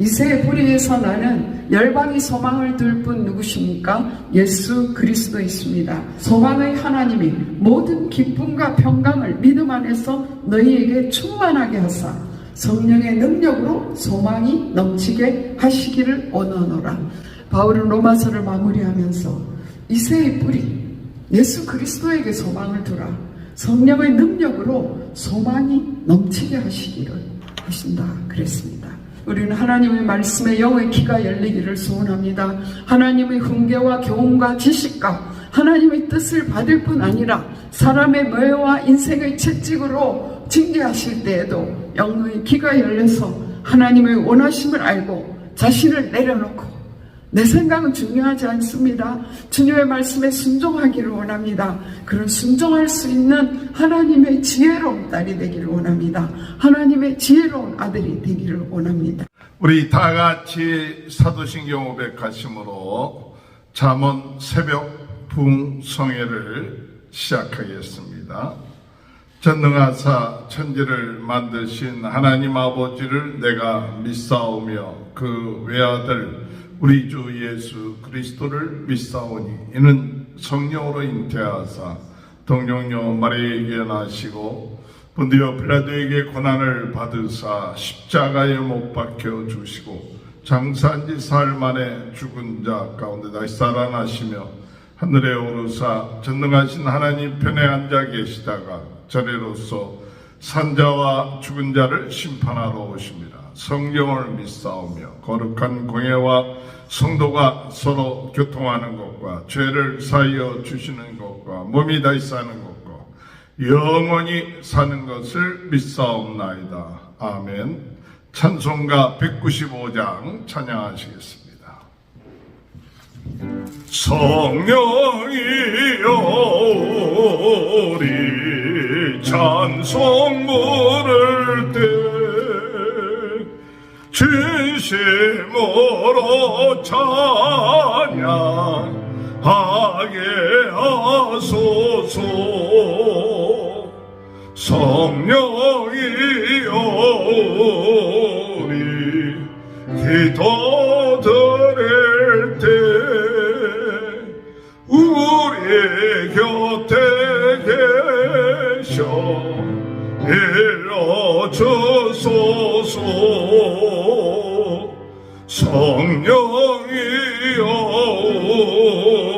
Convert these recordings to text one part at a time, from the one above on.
이새의 뿌리에서 나는 열방의 소망을 둘 분 누구십니까? 예수 그리스도이십니다. 소망의 하나님이 모든 기쁨과 평강을 믿음 안에서 너희에게 충만하게 하사 성령의 능력으로 소망이 넘치게 하시기를 원하노라. 바울은 로마서를 마무리하면서 이새의 뿌리 예수 그리스도에게 소망을 두라. 성령의 능력으로 소망이 넘치게 하시기를 하신다 그랬습니다. 우리는 하나님의 말씀에 영의 귀가 열리기를 소원합니다. 하나님의 훈계와 교훈과 지식과 하나님의 뜻을 받을 뿐 아니라 사람의 묘와 인생의 채찍으로 징계하실 때에도 영의 귀가 열려서 하나님의 원하심을 알고 자신을 내려놓고 내 생각은 중요하지 않습니다. 주님의 말씀에 순종하기를 원합니다. 그런 순종할 수 있는 하나님의 지혜로운 딸이 되기를 원합니다. 하나님의 지혜로운 아들이 되기를 원합니다. 우리 다 같이 사도신경 500가심으로 잠언 새벽 부흥성회를 시작하겠습니다. 전능하사 천지를 만드신 하나님 아버지를 내가 믿사오며 그 외아들 우리 주 예수 그리스도를 믿사오니 이는 성령으로 잉태하사 동정녀 마리아에게 나시고 본디오 빌라도에게 고난을 받으사 십자가에 못 박혀 주시고 장사한 지 사흘 만에 죽은 자 가운데 다시 살아나시며 하늘에 오르사 전능하신 하나님 편에 앉아 계시다가 저래로서 산자와 죽은 자를 심판하러 오십니다. 성령을 믿사오며 거룩한 공예와 성도가 서로 교통하는 것과 죄를 사하여 주시는 것과 몸이 다시 사는 것과 영원히 사는 것을 믿사옵나이다. 아멘. 찬송가 195장 찬양하시겠습니다. 성령이여 우리 찬송 부를 때 진심으로 찬양하게 하소서. 성령이여 우리 기도 드릴 때 우리 곁에 계셔 일러주소서. 성령이여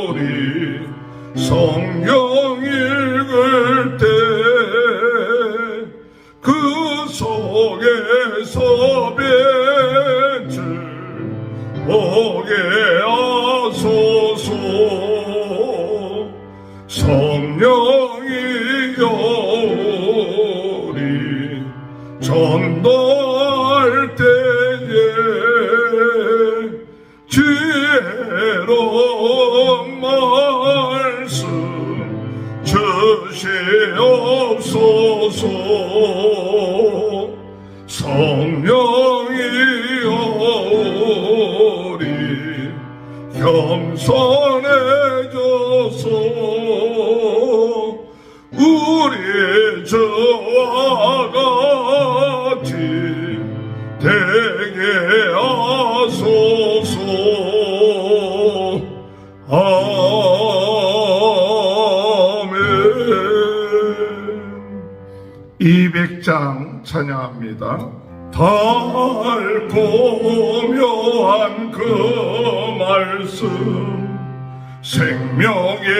우리 성경 읽을 때 그 속에서 빛을 보게 하소서. 성령이여 우리 전도할 때에 지혜로운 말씀 주시옵소서. 성령이여 우리 겸손해져서 우리 저와 같이 되게 하소서. 아멘. 200장 찬양합니다. 달고 묘한 그 말씀 생명의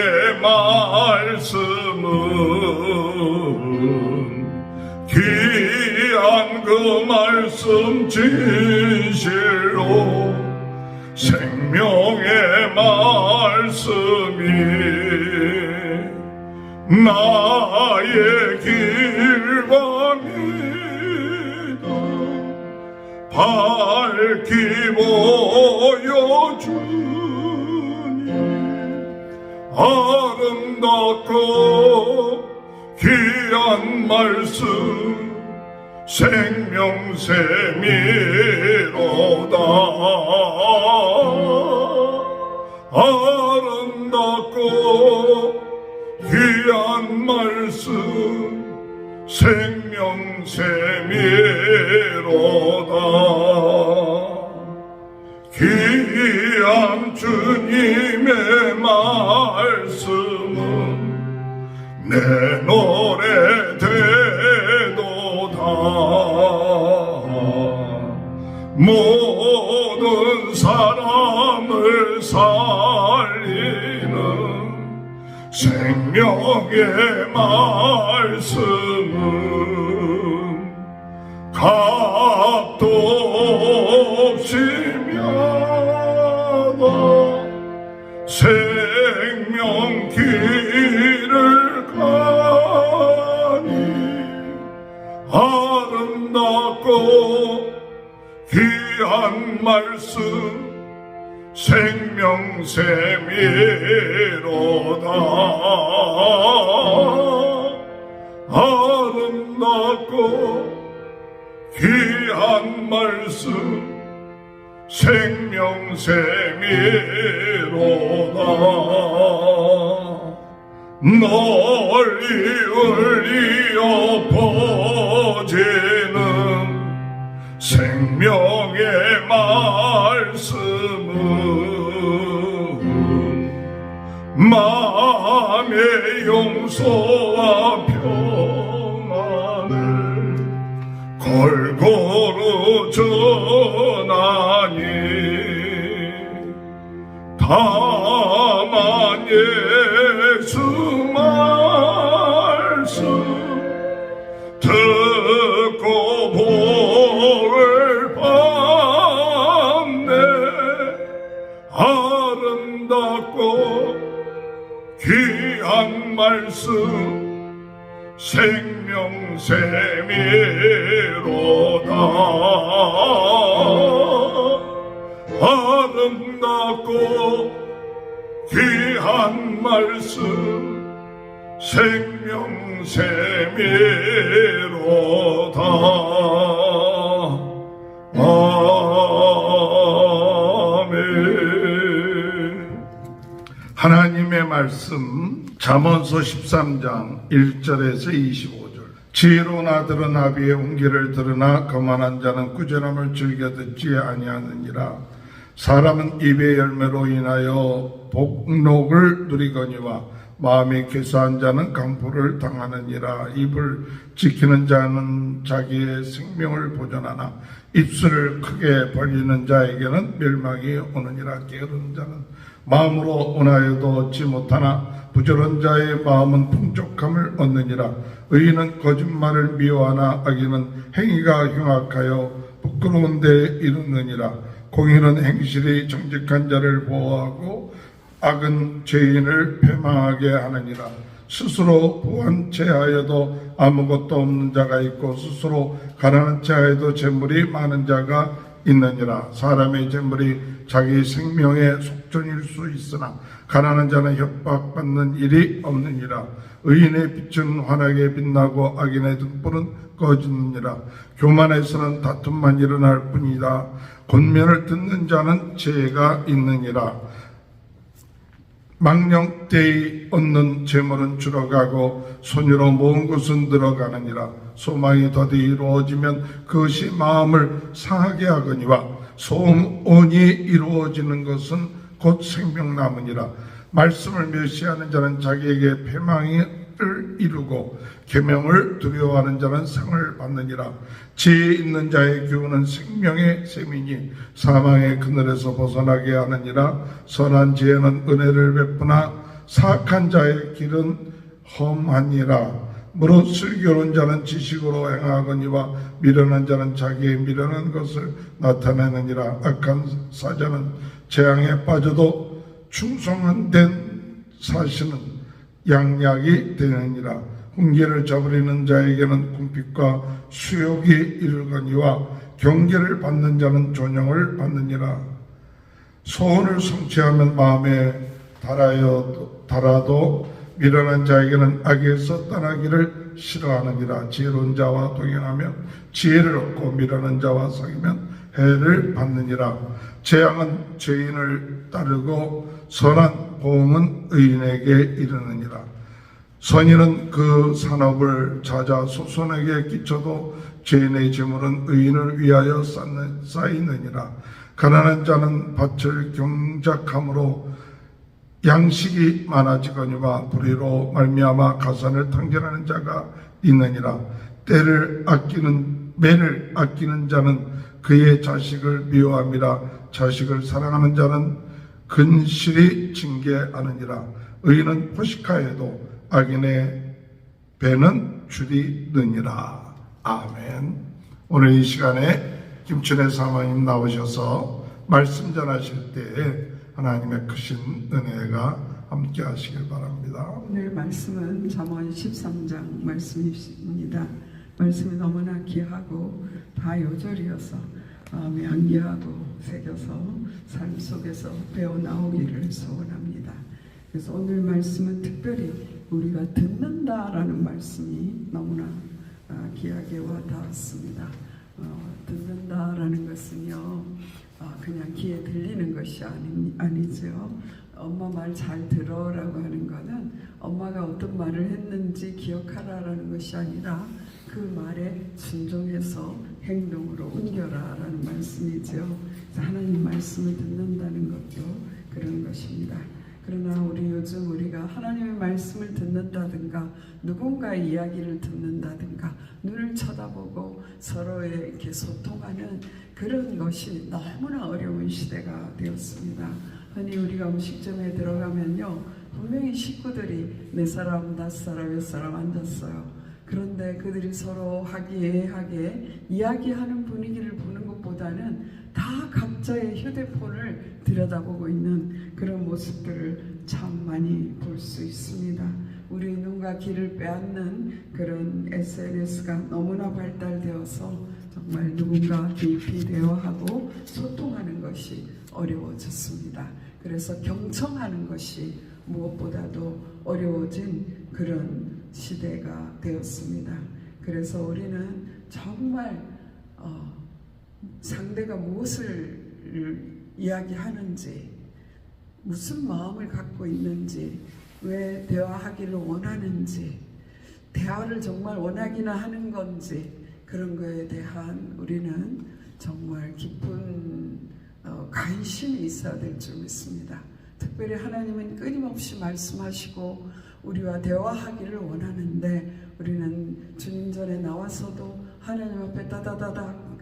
말씀은 귀한 그 말씀 진실로 생명의 말씀이 나의 길과 믿어 밝히 보여주니 아름답고 귀한 말씀 생명샘이로다. 아름답고 귀한 말씀 생명샘이로다. 귀한 주님의 말씀은 내 노래 되도다. 모든 사람을 살리는 생명의 말씀은 값도 없이 묘하다. 생명 길을 가니 아름답고 귀한 말씀 생명샘이로다. 아름답고 귀한 말씀 생명샘이로다. 널리 울리어 퍼지는 생명의 말씀은 마음의 용서와 평안을 골고루 전하니 다만 예수 말씀 듣고 복을 받네. 아름답고 귀한 말씀 생명샘이로다. 아름답고 귀한 말씀 생명샘이로다. 아멘. 하나님의 말씀 잠언서 13장 1절에서 25절. 지혜로운 아들은 아비의 운기를 들으나 거만한 자는 꾸준함을 즐겨 듣지 아니하느니라. 사람은 입의 열매로 인하여 복록을 누리거니와 마음이 괴수한 자는 강포를 당하느니라. 입을 지키는 자는 자기의 생명을 보존하나 입술을 크게 벌리는 자에게는 멸망이 오느니라. 게으른 자는 마음으로 원하여도 얻지 못하나 부지런한 자의 마음은 풍족함을 얻느니라. 의인은 거짓말을 미워하나 악인은 행위가 흉악하여 부끄러운 데에 이르느니라. 공의는 행실이 정직한 자를 보호하고 악은 죄인을 패망하게 하느니라. 스스로 부한 채하여도 아무것도 없는 자가 있고 스스로 가난한 채하여도 재물이 많은 자가 있느니라. 사람의 재물이 자기 생명의 속전일 수 있으나 가난한 자는 협박받는 일이 없느니라. 의인의 빛은 환하게 빛나고 악인의 등불은 꺼지느니라. 교만에서는 다툼만 일어날 뿐이다. 권면을 듣는 자는 지혜가 있느니라. 망령되이 얻는 재물은 줄어가고 손으로 모은 것은 늘어가느니라. 소망이 더디 이루어지면 그것이 마음을 상하게 하거니와 소원이 이루어지는 것은 곧 생명나무니라. 말씀을 멸시하는 자는 자기에게 패망을 이루고 계명을 두려워하는 자는 상을 받느니라. 지혜 있는 자의 교훈은 생명의 셈이니 사망의 그늘에서 벗어나게 하느니라. 선한 지혜는 은혜를 베푸나 사악한 자의 길은 험하니라. 무릇 슬기로운 자는 지식으로 행하거니와 미련한 자는 자기의 미련한 것을 나타내느니라. 악한 사자는 재앙에 빠져도 충성한 된 사신은 양약이 되느니라. 훈계를 저버리는 자에게는 궁핍과 수욕이 이르거니와 경계를 받는 자는 존영을 받느니라. 소원을 성취하면 마음에 달아도 미련한 자에게는 악에서 떠나기를 싫어하느니라. 지혜로운 자와 동행하며 지혜를 얻고 미련한 자와 사귀면 해를 받느니라. 재앙은 죄인을 따르고 선한 보응은 의인에게 이르느니라. 선인은 그 산업을 찾아 소손에게 끼쳐도 죄인의 재물은 의인을 위하여 쌓이느니라. 가난한 자는 밭을 경작함으로 양식이 많아지거니와 불의로 말미암아 가산을 탕진하는 자가 있느니라. 매를 아끼는 자는 그의 자식을 미워함이라. 자식을 사랑하는 자는 근실히 징계하느니라. 의인은 포식하여도 악인의 배는 줄이느니라. 아멘. 오늘 이 시간에 김춘혜 사모님 나오셔서 말씀 전하실 때에 하나님의 크신 은혜가 함께 하시길 바랍니다. 오늘 말씀은 잠언 13장 말씀입니다. 말씀이 너무나 귀하고 다 요절이어서 명기하고 새겨서 삶 속에서 배워나오기를 소원합니다. 그래서 오늘 말씀은 특별히 우리가 듣는다라는 말씀이 너무나 귀하게 와닿았습니다. 듣는다라는 것은요, 그냥 귀에 들리는 것이 아니죠. 엄마 말 잘 들어라고 하는 것은 엄마가 어떤 말을 했는지 기억하라라는 것이 아니라 그 말에 순종해서 행동으로 옮겨라라는 말씀이죠. 그래서 하나님 말씀을 듣는다는 것도 그런 것입니다. 그러나 요즘 우리가 하나님의 말씀을 듣는다든가 누군가의 이야기를 듣는다든가 눈을 쳐다보고 서로의 이렇게 소통하는 그런 것이 너무나 어려운 시대가 되었습니다. 흔히 우리가 음식점에 들어가면요, 분명히 식구들이 4사람, 5사람, 6사람 앉았어요. 그런데 그들이 서로 화기애애하게 이야기하는 분위기를 보는 것보다는 다 각자의 휴대폰을 들여다보고 있는 그런 모습들을 참 많이 볼 수 있습니다. 우리 눈과 귀를 빼앗는 그런 SNS가 너무나 발달되어서 정말 누군가 깊이 대화하고 소통하는 것이 어려워졌습니다. 그래서 경청하는 것이 무엇보다도 어려워진 그런 시대가 되었습니다. 그래서 우리는 정말 상대가 무엇을 이야기하는지, 무슨 마음을 갖고 있는지, 왜 대화하기를 원하는지, 대화를 정말 원하기나 하는 건지, 그런 거에 대한 우리는 정말 깊은 관심이 있어야 될 줄 믿습니다. 특별히 하나님은 끊임없이 말씀하시고 우리와 대화하기를 원하는데, 우리는 주님 전에 나와서도 하나님 앞에 다다다닥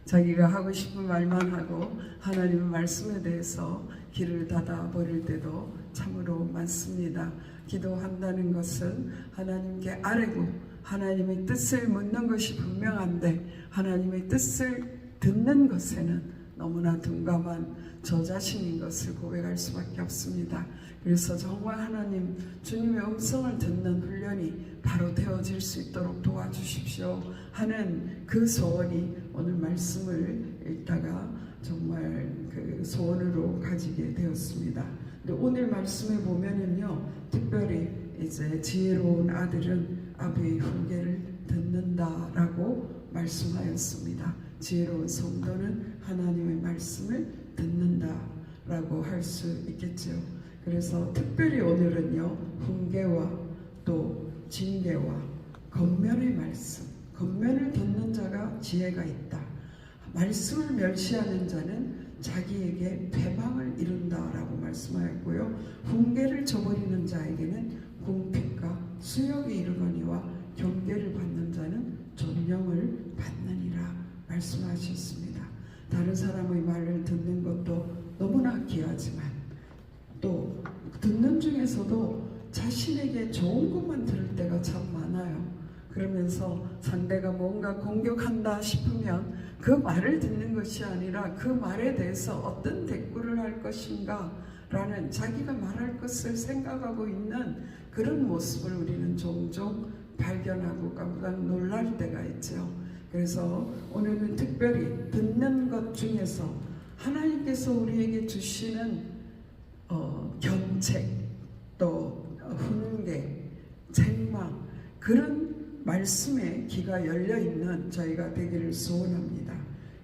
자기가 하고 싶은 말만 하고 하나님의 말씀에 대해서 귀를 닫아버릴 때도 참으로 많습니다. 기도한다는 것은 하나님께 아뢰고 하나님의 뜻을 묻는 것이 분명한데, 하나님의 뜻을 듣는 것에는 너무나 둔감한 저 자신인 것을 고백할 수밖에 없습니다. 그래서 정말 하나님, 주님의 음성을 듣는 훈련이 바로 되어질 수 있도록 도와주십시오 하는 그 소원이 오늘 말씀을 읽다가 정말 그 소원으로 가지게 되었습니다. 근데 오늘 말씀에 보면은요, 특별히 이제 지혜로운 아들은 아비의 훈계를 듣는다라고 말씀하였습니다. 지혜로운 성도는 하나님의 말씀을 듣는다라고 할 수 있겠죠. 그래서 특별히 오늘은요, 훈계와 또 징계와 겉면의 말씀, 겉면을 듣는 자가 지혜가 있다. 말씀을 멸시하는 자는 자기에게 패망을 이룬다라고 말씀하였고요, 훈계를 저버리는 자에게는 궁핍과 수욕이 이르거니와 경계를 받는 자는 존령을 받느니라 말씀하셨습니다. 다른 사람의 말을 듣는 것도 너무나 귀하지만 또 듣는 중에서도 자신에게 좋은 것만 들을 때가 참 많아요. 그러면서 상대가 뭔가 공격한다 싶으면 그 말을 듣는 것이 아니라 그 말에 대해서 어떤 대꾸를 할 것인가 라는 자기가 말할 것을 생각하고 있는 그런 모습을 우리는 종종 발견하고 깜짝 놀랄 때가 있죠. 그래서 오늘은 특별히 듣는 것 중에서 하나님께서 우리에게 주시는 경책, 또 훈계, 책망, 그런 말씀에 귀가 열려있는 저희가 되기를 소원합니다.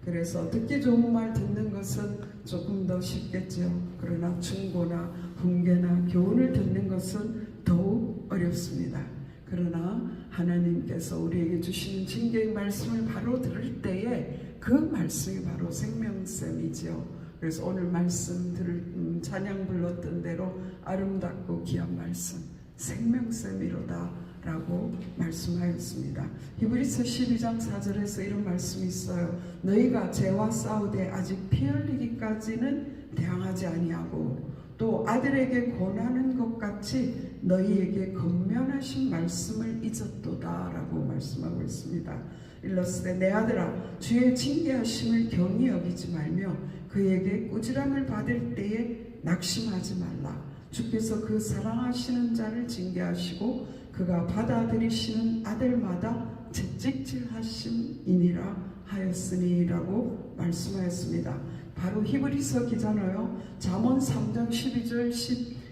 그래서 듣기 좋은 말 듣는 것은 조금 더 쉽겠죠. 그러나 충고나 훈계나 교훈을 듣는 것은 더욱 어렵습니다. 그러나 하나님께서 우리에게 주시는 징계의 말씀을 바로 들을 때에 그 말씀이 바로 생명샘이지요. 그래서 오늘 말씀 찬양 불렀던 대로 아름답고 귀한 말씀 생명샘이로다 라고 말씀하였습니다. 히브리서 12장 4절에서 이런 말씀이 있어요. 너희가 죄와 싸우되 아직 피 흘리기까지는 대항하지 아니하고 또 아들에게 권하는 것 같이 너희에게 건면하신 말씀을 잊었도다 라고 말씀하고 있습니다. 일러스되 내 아들아 주의 징계하심을 경히 여기지 말며 그에게 꾸지람을 받을 때에 낙심하지 말라. 주께서 그 사랑하시는 자를 징계하시고 그가 받아들이시는 아들마다 채찍질하심이니라 하였으니라고 말씀하였습니다. 바로 히브리서 기자노요 잠언 3장 12절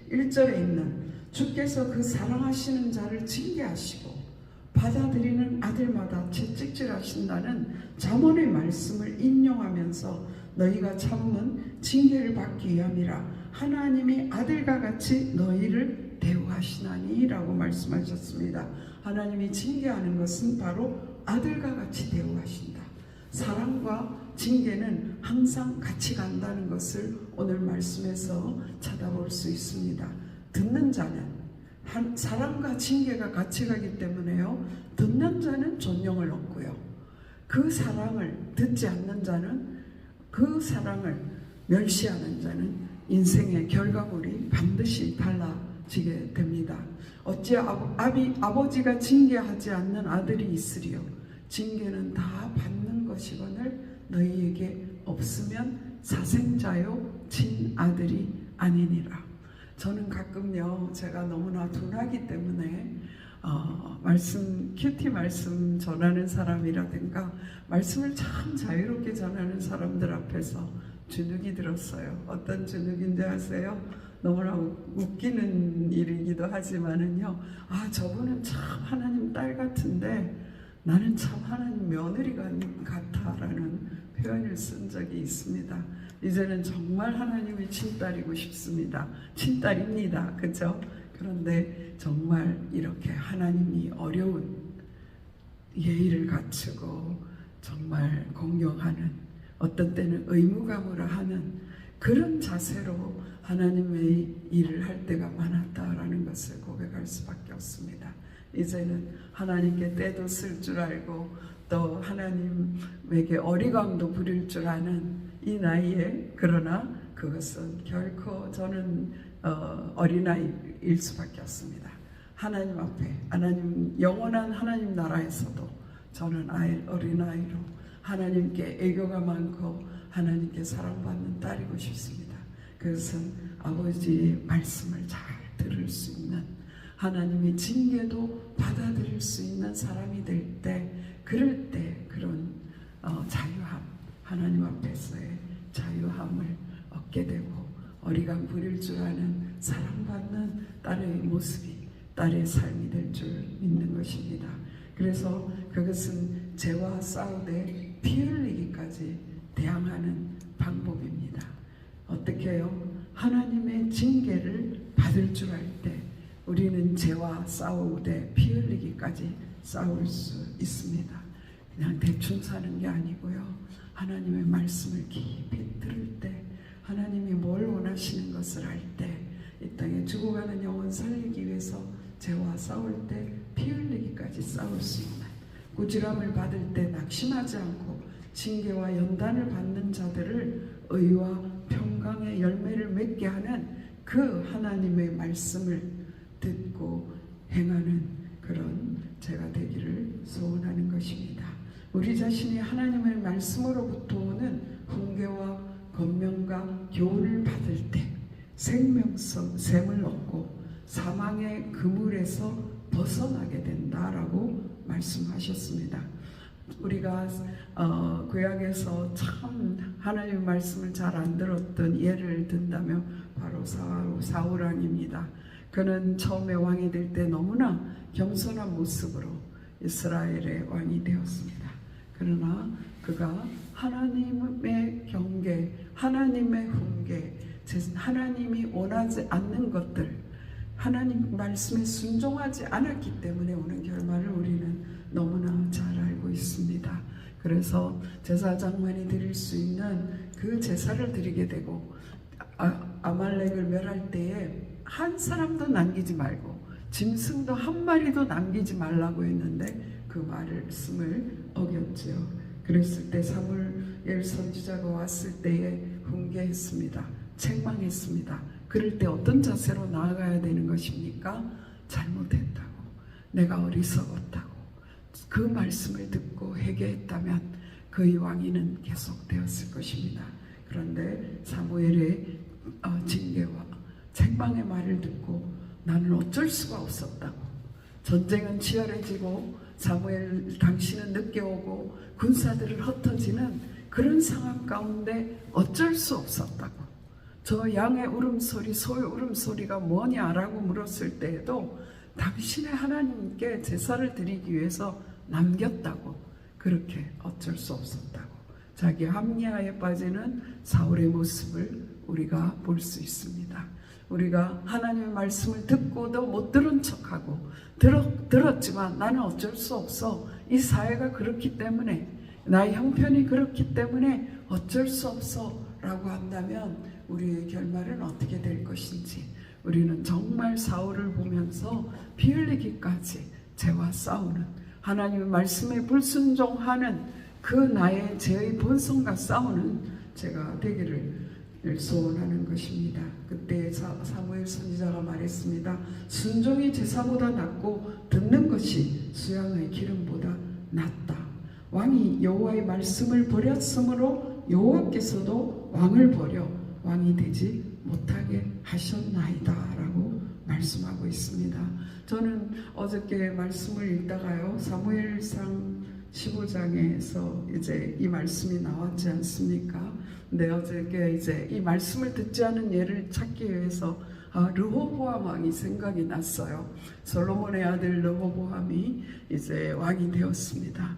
11절에 있는 주께서 그 사랑하시는 자를 징계하시고 받아들이는 아들마다 채찍질하신다는 잠언의 말씀을 인용하면서 너희가 참은 징계를 받기 위함이라 하나님이 아들과 같이 너희를 대우하시나니 라고 말씀하셨습니다. 하나님이 징계하는 것은 바로 아들과 같이 대우하신다. 사랑과 징계는 항상 같이 간다는 것을 오늘 말씀에서 찾아볼 수 있습니다. 듣는 자는 사랑과 징계가 같이 가기 때문에요. 듣는 자는 존경을 얻고요. 그 사랑을 듣지 않는 자는 그 사랑을 멸시하는 자는 인생의 결과물이 반드시 달라지게 됩니다. 어찌 아버지가 징계하지 않는 아들이 있으리요. 징계는 다 받는 것이거늘 너희에게 없으면 사생자요 친아들이 아니니라. 저는 가끔요 제가 너무나 둔하기 때문에 큐티 말씀 전하는 사람이라든가 말씀을 참 자유롭게 전하는 사람들 앞에서 주눅이 들었어요. 어떤 주눅인지 아세요? 너무나 웃기는 일이기도 하지만은요, 저분은 참 하나님 딸 같은데 나는 참 하나님 며느리가 같아라는 표현을 쓴 적이 있습니다. 이제는 정말 하나님의 친딸이고 싶습니다. 친딸입니다. 그죠? 그런데 정말 이렇게 하나님이 어려운 예의를 갖추고 정말 공경하는, 어떤 때는 의무감으로 하는 그런 자세로 하나님의 일을 할 때가 많았다라는 것을 고백할 수밖에 없습니다. 이제는 하나님께 때도 쓸 줄 알고 또 하나님에게 어리광도 부릴 줄 아는 이 나이에, 그러나 그것은 결코 저는 어린아이일 수밖에 없습니다. 하나님 앞에, 영원한 하나님 나라에서도 저는 어린아이로 하나님께 애교가 많고 하나님께 사랑받는 딸이고 싶습니다. 그것은 아버지의 말씀을 잘 들을 수 있는, 하나님의 징계도 받아들일 수 있는 사람이 될 때, 그럴 때 그런 자유함, 하나님 앞에서의 자유함을 얻게 되고 어리광 부릴 줄 아는 사랑받는 딸의 모습이 딸의 삶이 될 줄 믿는 것입니다. 그래서 그것은 죄와 싸우되 피 흘리기까지 대항하는 방법입니다. 어떻게 해요? 하나님의 징계를 받을 줄 알 때 우리는 죄와 싸우되 피 흘리기까지 싸울 수 있습니다. 그냥 대충 사는 게 아니고요. 하나님의 말씀을 깊이 들을 때, 하나님이 뭘 원하시는 것을 알 때, 이 땅에 죽어가는 영혼 살리기 위해서 죄와 싸울 때 피 흘리기까지 싸울 수 있는, 꾸지람을 받을 때 낙심하지 않고 징계와 연단을 받는 자들을 의와 평강의 열매를 맺게 하는 그 하나님의 말씀을 듣고 행하는 그런 제가 되기를 소원하는 것입니다. 우리 자신이 하나님의 말씀으로부터 오는 훈계와 권면과 교훈을 받을 때 생명샘을 얻고 사망의 그물에서 벗어나게 된다라고 말씀하셨습니다. 우리가 구약에서 참 하나님의 말씀을 잘 안 들었던 예를 든다면 바로 사울 왕입니다. 그는 처음에 왕이 될 때 너무나 겸손한 모습으로 이스라엘의 왕이 되었습니다. 그러나 그가 하나님의 경계, 하나님의 훈계, 하나님이 원하지 않는 것들, 하나님 말씀에 순종하지 않았기 때문에 오는 결말을 우리는 너무나 잘 알고 있습니다. 그래서 제사장만이 드릴 수 있는 그 제사를 드리게 되고 아말렉을 멸할 때에 한 사람도 남기지 말고 짐승도 한 마리도 남기지 말라고 했는데 그 말씀을 어겼지요. 그랬을 때 사무엘 선지자가 왔을 때에 훈계했습니다. 책망했습니다. 그럴 때 어떤 자세로 나아가야 되는 것입니까? 잘못했다고, 내가 어리석었다고 그 말씀을 듣고 회개했다면 그의 왕위는 계속되었을 것입니다. 그런데 사무엘의 징계와 책망의 말을 듣고 나는 어쩔 수가 없었다고, 전쟁은 치열해지고 사무엘 당신은 늦게 오고 군사들을 흩어지는 그런 상황 가운데 어쩔 수 없었다고, 저 양의 울음소리 소의 울음소리가 뭐냐라고 물었을 때에도 당신의 하나님께 제사를 드리기 위해서 남겼다고, 그렇게 어쩔 수 없었다고 자기 합리화에 빠지는 사울의 모습을 우리가 볼 수 있습니다. 우리가 하나님의 말씀을 듣고도 못 들은 척하고 들었지만 나는 어쩔 수 없어, 이 사회가 그렇기 때문에, 나의 형편이 그렇기 때문에 어쩔 수 없어 라고 한다면 우리의 결말은 어떻게 될 것인지, 우리는 정말 사울을 보면서 피 흘리기까지 죄와 싸우는, 하나님의 말씀에 불순종하는 그 나의 죄의 본성과 싸우는 제가 되기를 소원하는 것입니다. 그때 사무엘 선지자가 말했습니다. 순종이 제사보다 낫고 듣는 것이 수양의 기름보다 낫다. 왕이 여호와의 말씀을 버렸으므로 여호와께서도 왕을 버려 왕이 되지 못하게 하셨나이다 라고 말씀하고 있습니다. 저는 어저께 말씀을 읽다가요, 사무엘상 15장에서 이제 이 말씀이 나왔지 않습니까? 근데 어저께 이제 이 말씀을 듣지 않은 예를 찾기 위해서 르호보암 왕이 생각이 났어요. 솔로몬의 아들 르호보암이 이제 왕이 되었습니다.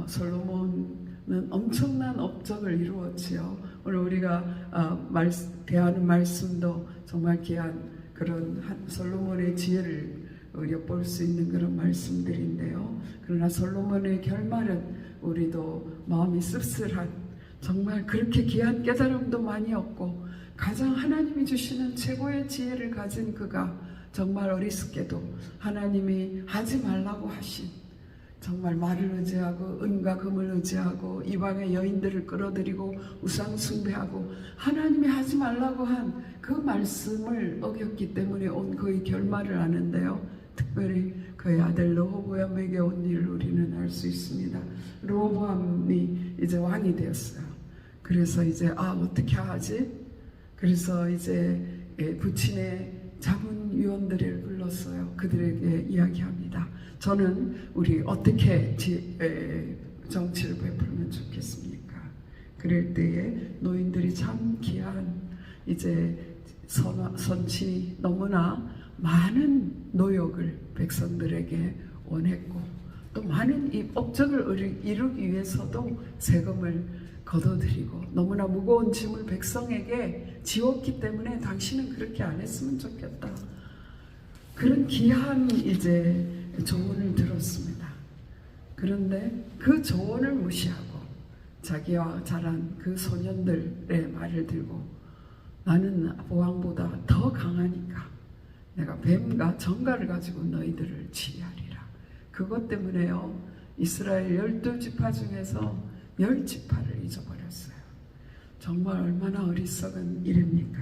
솔로몬은 엄청난 업적을 이루었지요. 오늘 우리가 대하는 말씀도 정말 귀한 그런 솔로몬의 지혜를 엿볼 수 있는 그런 말씀들인데요. 그러나 솔로몬의 결말은 우리도 마음이 씁쓸한, 정말 그렇게 귀한 깨달음도 많이 얻고 가장 하나님이 주시는 최고의 지혜를 가진 그가 정말 어리석게도 하나님이 하지 말라고 하신, 정말 말을 의지하고 은과 금을 의지하고 이방의 여인들을 끌어들이고 우상 숭배하고 하나님이 하지 말라고 한 그 말씀을 어겼기 때문에 온 그의 결말을 아는데요. 특별히 그의 아들 르호보암에게 온 일을 우리는 알 수 있습니다. 르호보암이 이제 왕이 되었어요. 그래서 이제 어떻게 하지? 그래서 이제 부친의 자문위원들을 불렀어요. 그들에게 이야기합니다. 저는 우리 어떻게 정치를 베풀면 좋겠습니까? 그럴 때에 노인들이 참 귀한 이제 선치 너무나 많은 노역을 백성들에게 원했고 또 많은 이 업적을 이루기 위해서도 세금을 걷어들이고 너무나 무거운 짐을 백성에게 지웠기 때문에 당신은 그렇게 안 했으면 좋겠다. 그런 귀한 이제 조언을 들었습니다. 그런데 그 조언을 무시하고 자기와 자란 그 소년들의 말을 들고 나는 왕보다 더 강하니까 내가 뱀과 정갈을 가지고 너희들을 치리하리라. 그것 때문에요. 이스라엘 12지파 중에서 10지파를 잊어버렸어요. 정말 얼마나 어리석은 일입니까?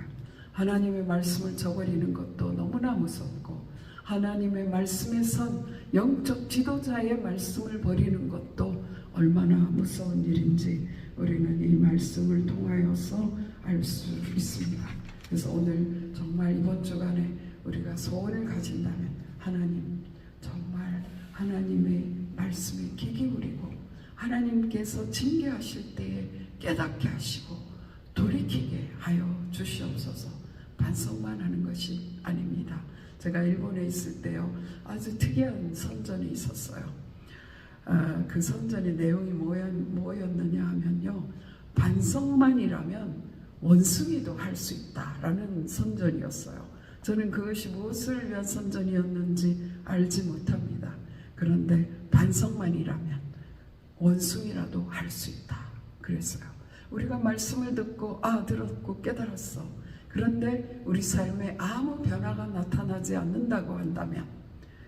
하나님의 말씀을 저버리는 것도 너무나 무섭고 하나님의 말씀에 선 영적 지도자의 말씀을 버리는 것도 얼마나 무서운 일인지 우리는 이 말씀을 통하여서 알 수 있습니다. 그래서 오늘 정말 이번 주간에 우리가 소원을 가진다면 하나님 정말 하나님의 말씀에 귀 기울이고 하나님께서 징계하실 때에 깨닫게 하시고 돌이키게 하여 주시옵소서. 반성만 하는 것이 아닙니다. 제가 일본에 있을 때요 아주 특이한 선전이 있었어요. 그 선전의 내용이 뭐였느냐 하면요, 반성만이라면 원숭이도 할 수 있다라는 선전이었어요. 저는 그것이 무엇을 위한 선전이었는지 알지 못합니다. 그런데 반성만이라면 원숭이라도 할 수 있다. 그랬어요. 우리가 말씀을 듣고 들었고 깨달았어. 그런데 우리 삶에 아무 변화가 나타나지 않는다고 한다면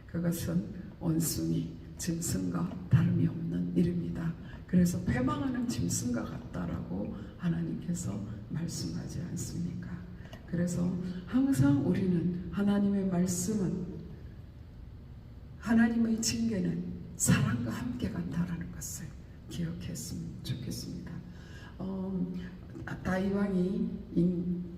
그것은 원숭이, 짐승과 다름이 없는 일입니다. 그래서 패망하는 짐승과 같다라고 하나님께서 말씀하지 않습니까? 그래서 항상 우리는 하나님의 말씀은, 하나님의 징계는 사랑과 함께 간다라는 것을 기억했으면 좋겠습니다. 다윗왕이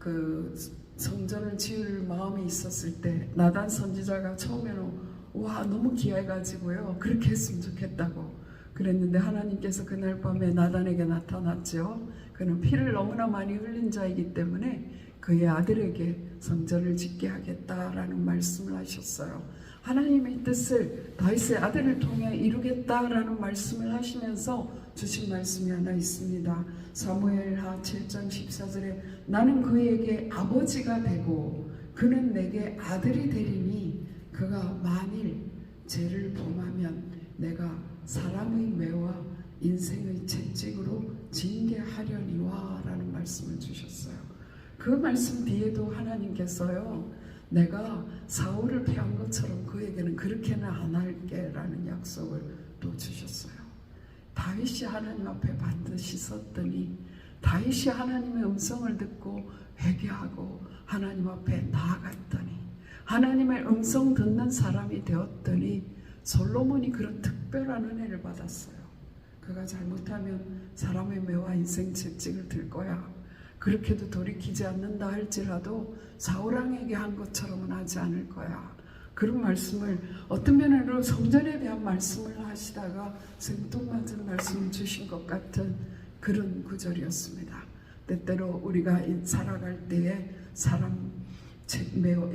그 성전을 지을 마음이 있었을 때 나단 선지자가 처음에는 너무 귀해가지고요 그렇게 했으면 좋겠다고 그랬는데 하나님께서 그날 밤에 나단에게 나타났죠. 그는 피를 너무나 많이 흘린 자이기 때문에 그의 아들에게 성전을 짓게 하겠다라는 말씀을 하셨어요. 하나님의 뜻을 다윗의 아들을 통해 이루겠다라는 말씀을 하시면서 주신 말씀이 하나 있습니다. 사무엘하 7장 14절에 나는 그에게 아버지가 되고 그는 내게 아들이 되리니 그가 만일 죄를 범하면 내가 사람의 매와 인생의 채찍으로 징계하려니와 라는 말씀을 주셨어요. 그 말씀 뒤에도 하나님께서요 내가 사울을 패한 것처럼 그에게는 그렇게는 안 할게 라는 약속을 또 주셨어요. 다윗이 하나님 앞에 반드시 섰더니 다윗이 하나님의 음성을 듣고 회개하고 하나님 앞에 나아갔더니 하나님의 음성 듣는 사람이 되었더니 솔로몬이 그런 특별한 은혜를 받았어요. 그가 잘못하면 사람의 매와 인생 채찍을 들 거야. 그렇게도 돌이키지 않는다 할지라도 사울왕에게 한 것처럼은 하지 않을 거야. 그런 말씀을 어떤 면으로 성전에 대한 말씀을 하시다가 생뚱맞은 말씀을 주신 것 같은 그런 구절이었습니다. 때때로 우리가 살아갈 때에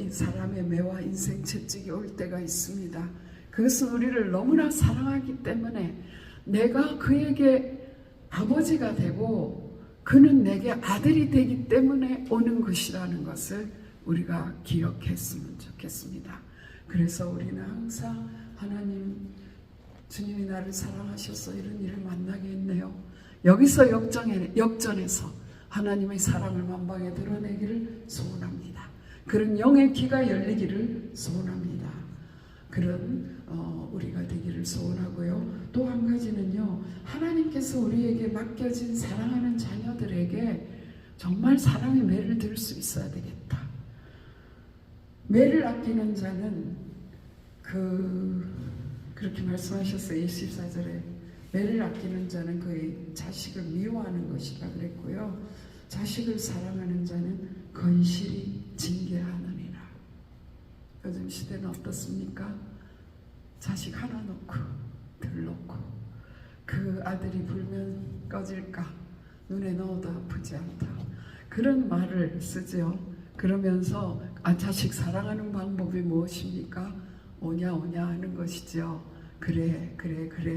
사람의 매와 인생 채찍이 올 때가 있습니다. 그것은 우리를 너무나 사랑하기 때문에 내가 그에게 아버지가 되고 그는 내게 아들이 되기 때문에 오는 것이라는 것을 우리가 기억했으면 좋겠습니다. 그래서 우리는 항상 하나님, 주님이 나를 사랑하셔서 이런 일을 만나게 했네요. 여기서 역전해서 하나님의 사랑을 만방에 드러내기를 소원합니다. 그런 영의 귀가 열리기를 소원합니다. 그런 우리가 되기를 소원하고요. 또 한 가지는요, 하나님께서 우리에게 맡겨진 사랑하는 자녀들에게 정말 사랑의 매를 들 수 있어야 되겠다. 매를 아끼는 자는 그렇게 말씀하셨어요. 24절에 매를 아끼는 자는 그의 자식을 미워하는 것이라 그랬고요. 자식을 사랑하는 자는 건실히 징계하느니라. 요즘 시대는 어떻습니까? 자식 하나 놓고 둘 놓고 그 아들이 불면 꺼질까 눈에 넣어도 아프지 않다 그런 말을 쓰죠. 그러면서 자식 사랑하는 방법이 무엇입니까? 오냐 하는 것이죠. 그래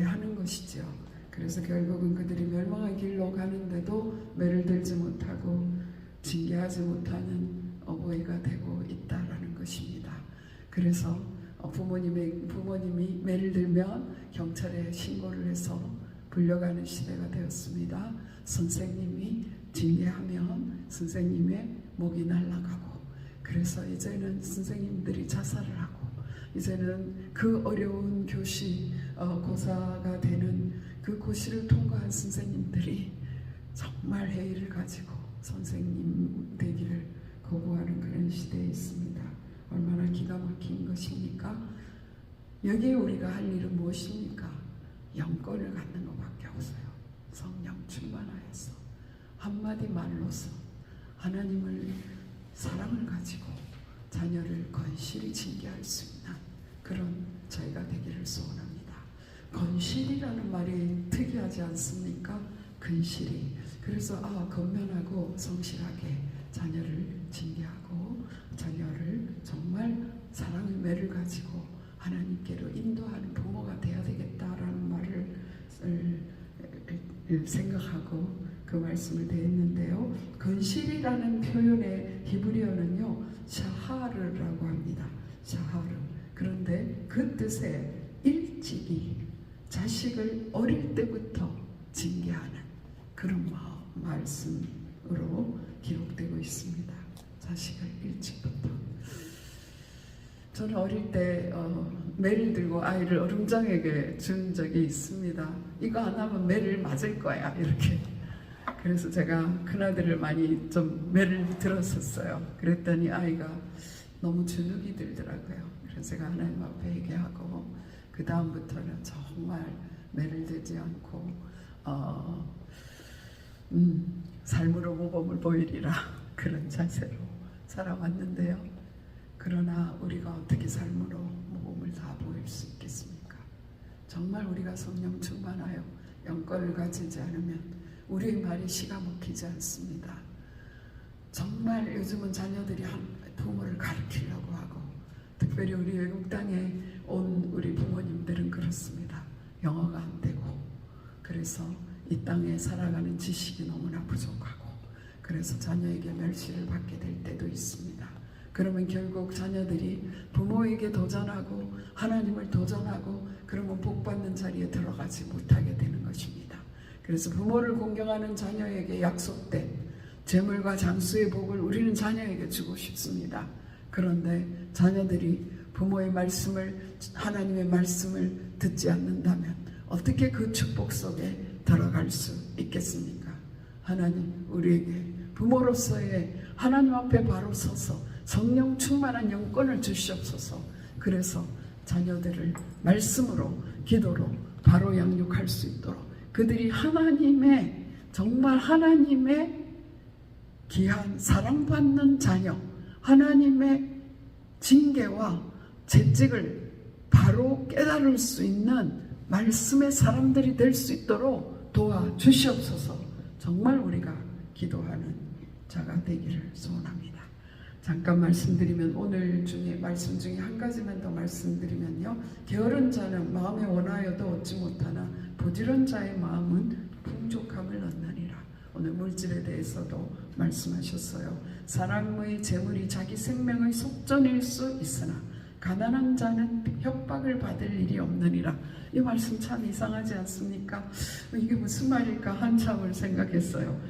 하는 것이죠. 그래서 결국은 그들이 멸망의 길로 가는데도 매를 들지 못하고 징계하지 못하는 어버이가 되고 있다라는 것입니다. 그래서 부모님이 매를 들면 경찰에 신고를 해서 불려가는 시대가 되었습니다. 선생님이 징계하면 선생님의 목이 날아가고, 그래서 이제는 선생님들이 자살을 하고, 이제는 그 어려운 교시 고사가 되는 그 고시를 통과한 선생님들이 정말 회의를 가지고 선생님 되기를 거부하는 그런 시대에 있습니다. 얼마나 기가 막힌 것입니까? 여기에 우리가 할 일은 무엇입니까? 영권을 갖는 것밖에 없어요. 성령 충만하여서 한마디 말로서 하나님을 사랑을 가지고 자녀를 건실히 징계할 수 있는 그런 저희가 되기를 소원합니다. 건실이라는 말이 특이하지 않습니까? 근실이. 그래서 건면하고 성실하게 자녀를 징계하고 자녀를 정말 사랑의 매를 가지고 하나님께로 인도하는 부모가 되어야 되겠다라는 말을 생각하고 그 말씀을 대했는데요. 건실이라는 표현의 히브리어는요 샤하르라고 합니다. 샤하르. 그런데 그 뜻에 일찍이 자식을 어릴 때부터 징계하는 그런 말씀으로 기록되고 있습니다. 자식을 일찍부터. 저는 어릴 때 매를 들고 아이를 어lum장에게 준 적이 있습니다. 이거 안 하면 매를 맞을 거야 이렇게. 그래서 제가 큰아들을 많이 좀 매를 들었었어요. 그랬더니 아이가 너무 주눅이 들더라고요. 그래서 제가 하나님 앞에 얘기하고 그 다음부터는 정말 매를 들지 않고 삶으로 모범을 보이리라 그런 자세로 살아왔는데요. 그러나 우리가 어떻게 삶으로 모범을 다 보일 수 있겠습니까? 정말 우리가 성령 충만하여 영권을 가지지 않으면 우리의 말이 시가 먹히지 않습니다. 정말 요즘은 자녀들이 부모를 가르치려고 하고, 특별히 우리 외국 땅에 온 우리 부모님들은 그렇습니다. 영어가 안 되고, 그래서 이 땅에 살아가는 지식이 너무나 부족하고, 그래서 자녀에게 멸시를 받게 될 때도 있습니다. 그러면 결국 자녀들이 부모에게 도전하고 하나님을 도전하고 그러면 복받는 자리에 들어가지 못하게 되는 것입니다. 그래서 부모를 공경하는 자녀에게 약속된 재물과 장수의 복을 우리는 자녀에게 주고 싶습니다. 그런데 자녀들이 부모의 말씀을, 하나님의 말씀을 듣지 않는다면 어떻게 그 축복 속에 들어갈 수 있겠습니까? 하나님 우리에게 부모로서의 하나님 앞에 바로 서서 성령 충만한 영권을 주시옵소서. 그래서 자녀들을 말씀으로, 기도로 바로 양육할 수 있도록 그들이 하나님의, 정말 하나님의 귀한 사랑받는 자녀, 하나님의 징계와 채찍을 바로 깨달을 수 있는 말씀의 사람들이 될 수 있도록 도와주시옵소서. 정말 우리가 기도하는 자가 되기를 소원합니다. 잠깐 말씀드리면, 오늘 중에 말씀 중에 한 가지만 더 말씀드리면요, 게으른 자는 마음에 원하여도 얻지 못하나 부지런 자의 마음은 풍족함을 얻느니라. 오늘 물질에 대해서도 말씀하셨어요. 사람의 재물이 자기 생명의 속전일 수 있으나 가난한 자는 협박을 받을 일이 없느니라. 이 말씀 참 이상하지 않습니까? 이게 무슨 말일까 한참을 생각했어요.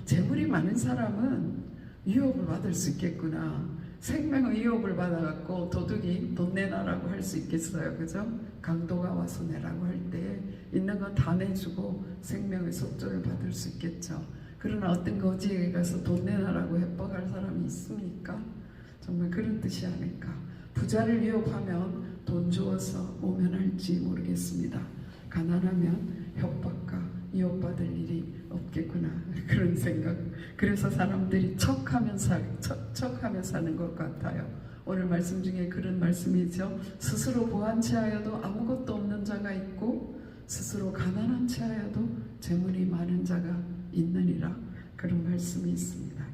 재물이 많은 사람은 유업을 받을 수 있겠구나. 생명의 유업을 받아갖고 도둑이 돈 내놔라고 할 수 있겠어요. 그죠? 강도가 와서 내라고 할 때 있는 거 다 내주고 생명의 속죄를 받을 수 있겠죠. 그러나 어떤 거지에 가서 돈 내놔라고 협박할 사람이 있습니까? 정말 그런 뜻이 아닐까. 부자를 위협하면 돈 주어서 모면할지 모르겠습니다. 가난하면 협박과 위협받을 일이 없겠구나, 그런 생각. 그래서 사람들이 척하며 사는 것 같아요. 오늘 말씀 중에 그런 말씀이죠. 스스로 부한 채하여도 아무것도 없는 자가 있고 스스로 가난한 채하여도 재물이 많은 자가 있느니라. 그런 말씀이 있습니다.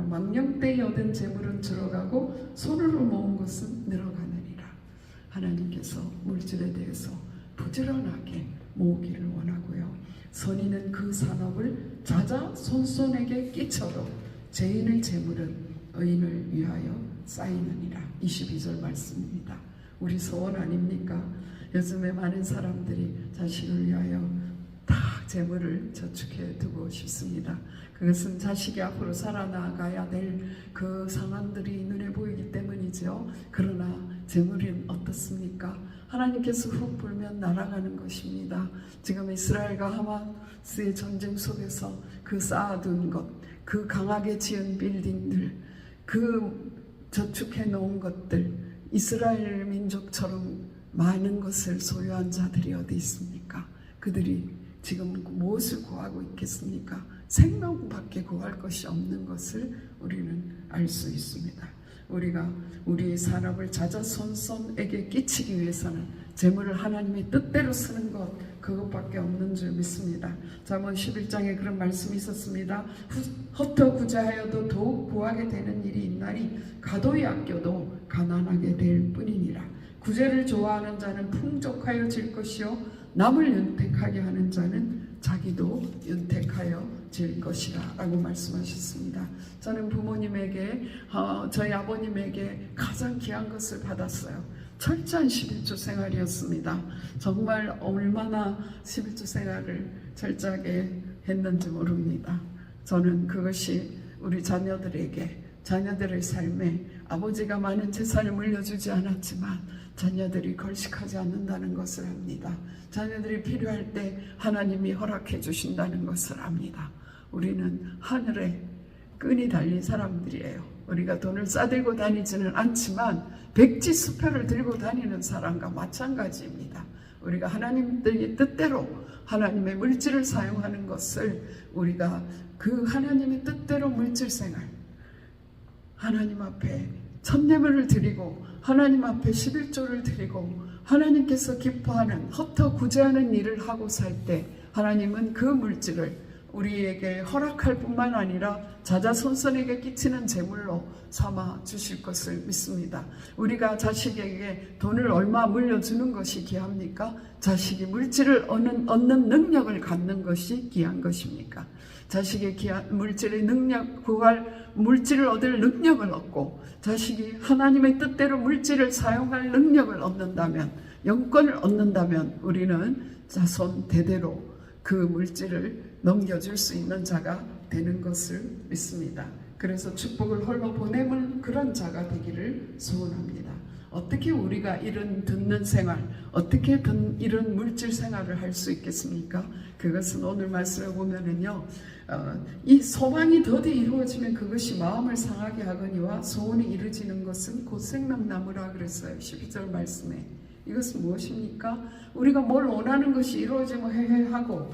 망령 때에 얻은 재물은 들어가고 손으로 모은 것은 늘어가느니라. 하나님께서 물질에 대해서 부지런하게 모으기를 원하고요. 선인은 그 산업을 자자손손에게 끼쳐도 죄인의 재물은 의인을 위하여 쌓이느니라. 22절 말씀입니다. 우리 소원 아닙니까? 요즘에 많은 사람들이 자식을 위하여 다 재물을 저축해 두고 싶습니다. 그것은 자식이 앞으로 살아나가야 될 그 상황들이 눈에 보이기 때문이죠. 그러나 재물은 어떻습니까? 하나님께서 훅 불면 날아가는 것입니다. 지금 이스라엘과 하마스의 전쟁 속에서 그 쌓아둔 것, 그 강하게 지은 빌딩들, 그 저축해 놓은 것들, 이스라엘 민족처럼 많은 것을 소유한 자들이 어디 있습니까? 그들이 지금 무엇을 구하고 있겠습니까? 생명밖에 구할 것이 없는 것을 우리는 알 수 있습니다. 우리가 우리의 산업을 자자손손에게 끼치기 위해서는 재물을 하나님의 뜻대로 쓰는 것, 그것밖에 없는 줄 믿습니다. 잠언 11장에 그런 말씀이 있었습니다. 헛되구제하여도 더욱 구하게 되는 일이 있나니 가도히 아껴도 가난하게 될 뿐이니라. 구제를 좋아하는 자는 풍족하여질 것이요 남을 윤택하게 하는 자는 자기도 윤택하여 질 것이라 라고 말씀하셨습니다. 저는 부모님에게 저희 아버님에게 가장 귀한 것을 받았어요. 철저한 11조 생활이었습니다. 정말 얼마나 11조 생활을 철저하게 했는지 모릅니다. 저는 그것이 우리 자녀들의 삶에 아버지가 많은 재산을 물려주지 않았지만 자녀들이 걸식하지 않는다는 것을 압니다. 자녀들이 필요할 때 하나님이 허락해 주신다는 것을 압니다. 우리는 하늘에 끈이 달린 사람들이에요. 우리가 돈을 싸들고 다니지는 않지만 백지수표를 들고 다니는 사람과 마찬가지입니다. 우리가 하나님의 뜻대로 하나님의 물질을 사용하는 것을 우리가 그 하나님의 뜻대로 물질 생활, 하나님 앞에 천내물을 드리고 하나님 앞에 11조를 드리고 하나님께서 기뻐하는 헛터구제하는 일을 하고 살 때 하나님은 그 물질을 우리에게 허락할 뿐만 아니라 자자손손에게 끼치는 재물로 삼아 주실 것을 믿습니다. 우리가 자식에게 돈을 얼마 물려주는 것이 귀합니까? 자식이 물질을 얻는 능력을 갖는 것이 귀한 것입니까? 자식의 물질의 능력, 물질을 얻을 능력을 얻고 자식이 하나님의 뜻대로 물질을 사용할 능력을 얻는다면, 영권을 얻는다면 우리는 자손 대대로 그 물질을 넘겨줄 수 있는 자가 되는 것을 믿습니다. 그래서 축복을 홀로 보내는 그런 자가 되기를 소원합니다. 어떻게 우리가 이런 듣는 생활, 어떻게 이런 물질 생활을 할 수 있겠습니까? 그것은 오늘 말씀을 보면은요, 이 소망이 더디 이루어지면 그것이 마음을 상하게 하거니와 소원이 이루어지는 것은 곧 생명나무라 그랬어요. 12절 말씀에. 이것은 무엇입니까? 우리가 뭘 원하는 것이 이루어지면 해하고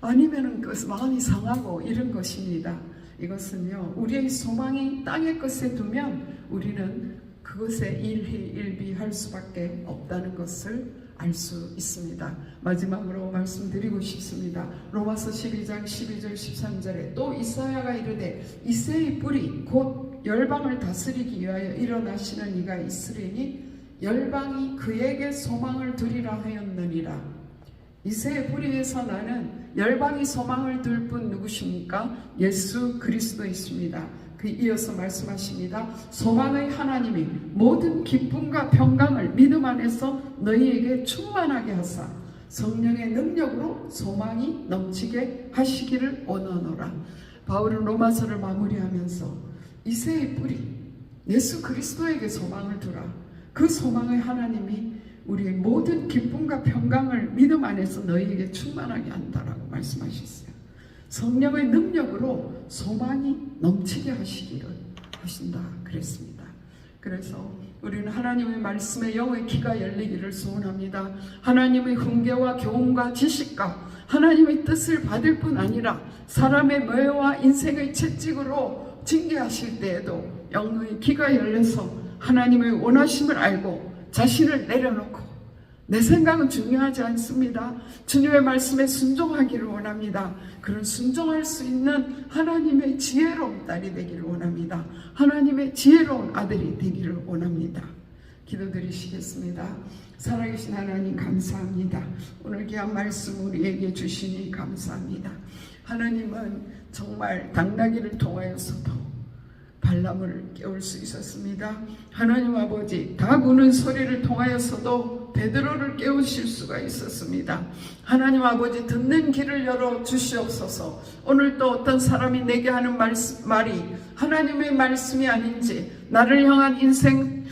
아니면은 그 마음이 상하고 이런 것입니다. 이것은요, 우리의 소망이 땅의 것에 두면 우리는 그것에 일희일비할 수밖에 없다는 것을 알 수 있습니다. 마지막으로 말씀드리고 싶습니다. 로마서 12장 12절 13절에 또 이사야가 이르되 이새의 뿌리 곧 열방을 다스리기 위하여 일어나시는 이가 있으리니 열방이 그에게 소망을 두리라 하였느니라. 이새의 뿌리에서 나는 열방이 소망을 둘 분 누구십니까? 예수 그리스도이십니다. 그 이어서 말씀하십니다. 소망의 하나님이 모든 기쁨과 평강을 믿음 안에서 너희에게 충만하게 하사 성령의 능력으로 소망이 넘치게 하시기를 원하노라. 바울은 로마서를 마무리하면서 이새의 뿌리 예수 그리스도에게 소망을 두라. 그 소망의 하나님이 우리의 모든 기쁨과 평강을 믿음 안에서 너희에게 충만하게 한다라고 말씀하셨어요. 성령의 능력으로 소망이 넘치게 하시기를 하신다 그랬습니다. 그래서 우리는 하나님의 말씀에 영의 귀가 열리기를 소원합니다. 하나님의 훈계와 교훈과 지식과 하나님의 뜻을 받을 뿐 아니라 사람의 묘와 인생의 채찍으로 징계하실 때에도 영의 귀가 열려서 하나님의 원하심을 알고 자신을 내려놓고 내 생각은 중요하지 않습니다. 주님의 말씀에 순종하기를 원합니다. 그런 순종할 수 있는 하나님의 지혜로운 딸이 되기를 원합니다. 하나님의 지혜로운 아들이 되기를 원합니다. 기도드리시겠습니다. 살아계신 하나님 감사합니다. 오늘 귀한 말씀 우리에게 주시니 감사합니다. 하나님은 정말 당나귀를 통하여서도 발람을 깨울 수 있었습니다. 하나님 아버지 닭 우는 소리를 통하여서도 베드로를 깨우실 수가 있었습니다. 하나님 아버지 듣는 귀를 열어 주시옵소서. 오늘 또 어떤 사람이 내게 하는 말이 하나님의 말씀이 아닌지, 나를 향한 인생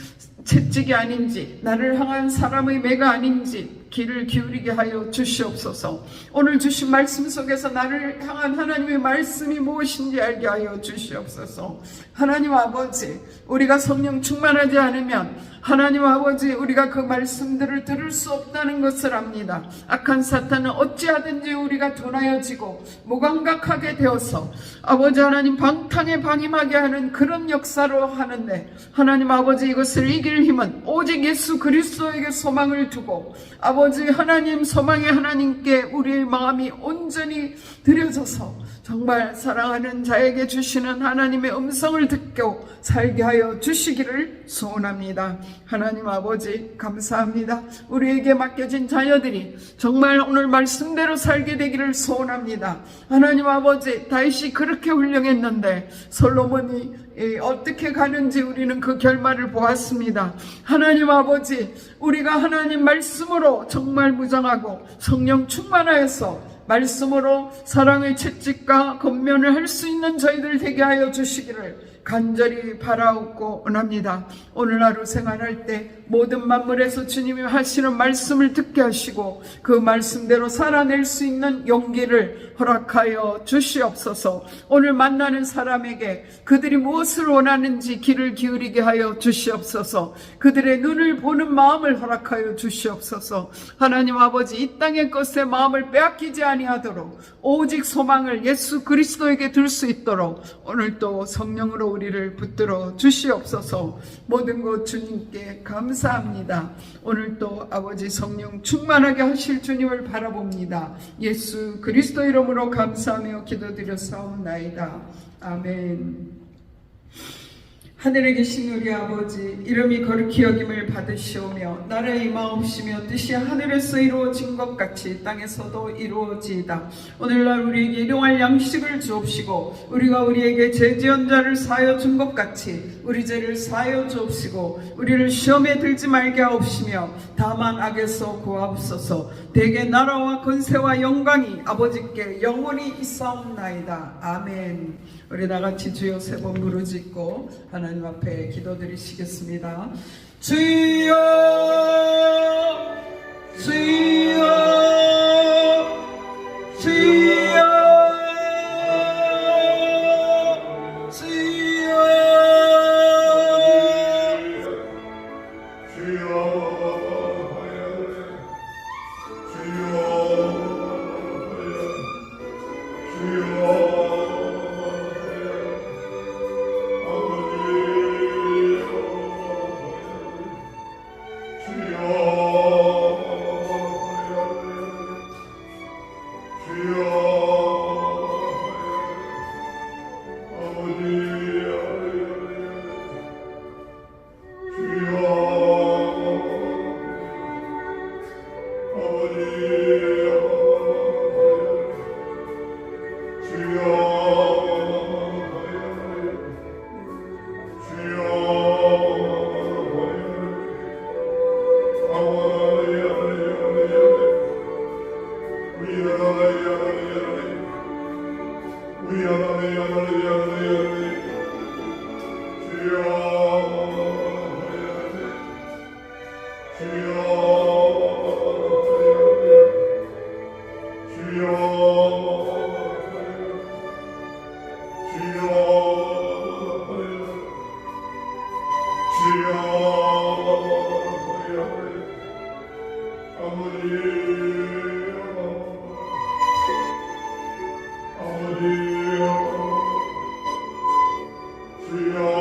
채찍이 아닌지, 나를 향한 사람의 매가 아닌지 귀를 기울이게 하여 주시옵소서. 오늘 주신 말씀 속에서 나를 향한 하나님의 말씀이 무엇인지 알게 하여 주시옵소서. 하나님 아버지, 우리가 성령 충만하지 않으면 하나님 아버지 우리가 그 말씀들을 들을 수 없다는 것을 압니다. 악한 사탄은 어찌하든지 우리가 둔하여지고 무감각하게 되어서 아버지 하나님 방탕에 방임하게 하는 그런 역사로 하는데, 하나님 아버지 이것을 이길 힘은 오직 예수 그리스도에게 소망을 두고 아버지 아버지 하나님, 소망의 하나님께 우리의 마음이 온전히 드려져서 정말 사랑하는 자에게 주시는 하나님의 음성을 듣고 살게 하여 주시기를 소원합니다. 하나님 아버지 감사합니다. 우리에게 맡겨진 자녀들이 정말 오늘 말씀대로 살게 되기를 소원합니다. 하나님 아버지, 다윗이 그렇게 훌륭했는데 솔로몬이 어떻게 가는지 우리는 그 결말을 보았습니다. 하나님 아버지, 우리가 하나님 말씀으로 정말 무장하고 성령 충만하여서 말씀으로 사랑의 채찍과 권면을 할 수 있는 저희들 되게 하여 주시기를 간절히 바라옵고 원합니다. 오늘 하루 생활할 때 모든 만물에서 주님이 하시는 말씀을 듣게 하시고 그 말씀대로 살아낼 수 있는 용기를 허락하여 주시옵소서. 오늘 만나는 사람에게 그들이 무엇을 원하는지 귀를 기울이게 하여 주시옵소서. 그들의 눈을 보는 마음을 허락하여 주시옵소서. 하나님 아버지, 이 땅의 것에 마음을 빼앗기지 아니하도록 오직 소망을 예수 그리스도에게 둘 수 있도록 오늘도 성령으로 우리를 붙들어 주시옵소서. 모든 것 주님께 감사합니다. 오늘도 아버지 성령 충만하게 하실 주님을 바라봅니다. 예수 그리스도 이름으로 감사하며 기도드렸사옵나이다. 아멘. 하늘에 계신 우리 아버지, 이름이 거룩히 여김을 받으시오며 나라의 임하옵시며 뜻이 하늘에서 이루어진 것 같이 땅에서도 이루어지이다. 오늘날 우리에게 일용할 양식을 주옵시고 우리가 우리에게 죄 지은 자를 사하여 준 것 같이 우리 죄를 사하여 주옵시고 우리를 시험에 들지 말게 하옵시며 다만 악에서 구하옵소서. 대개 나라와 권세와 영광이 아버지께 영원히 있사옵나이다. 아멘. 우리 다같이 주여 세 번 부르짖고 하나님 앞에 기도드리시겠습니다. 주여 주여 주여 주여